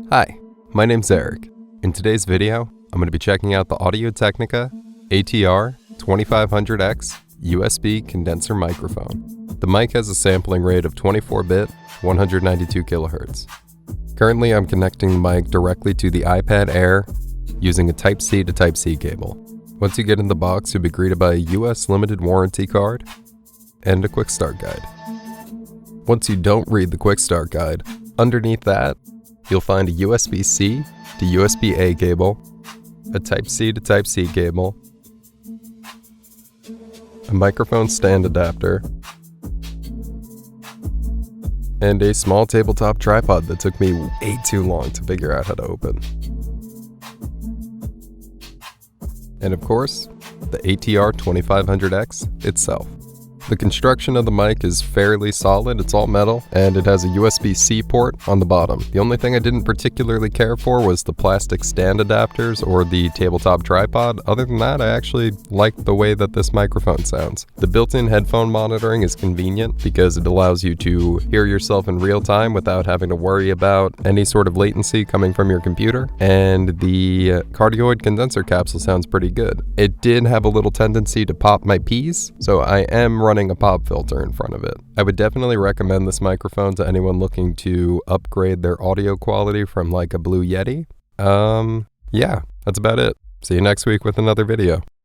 Hi, my name's Eric. In today's video, I'm going to be checking out the Audio-Technica ATR2500X USB condenser microphone. The mic has a sampling rate of 24-bit, 192 kHz. Currently, I'm connecting the mic directly to the iPad Air using a Type-C to Type-C cable. Once you get in the box, you'll be greeted by a US limited warranty card and a quick start guide. Once you don't read the quick start guide, underneath that, you'll find a USB-C to USB-A cable, a Type-C to Type-C cable, a microphone stand adapter, and a small tabletop tripod that took me way too long to figure out how to open. And of course, the ATR2500X itself. The construction of the mic is fairly solid, it's all metal, and it has a USB-C port on the bottom. The only thing I didn't particularly care for was the plastic stand adapters or the tabletop tripod. Other than that, I actually like the way that this microphone sounds. The built-in headphone monitoring is convenient because it allows you to hear yourself in real time without having to worry about any sort of latency coming from your computer, and the cardioid condenser capsule sounds pretty good. It did have a little tendency to pop my P's, so I am running a pop filter in front of it. I would definitely recommend this microphone to anyone looking to upgrade their audio quality from like a Blue Yeti. Yeah, that's about it. See you next week with another video.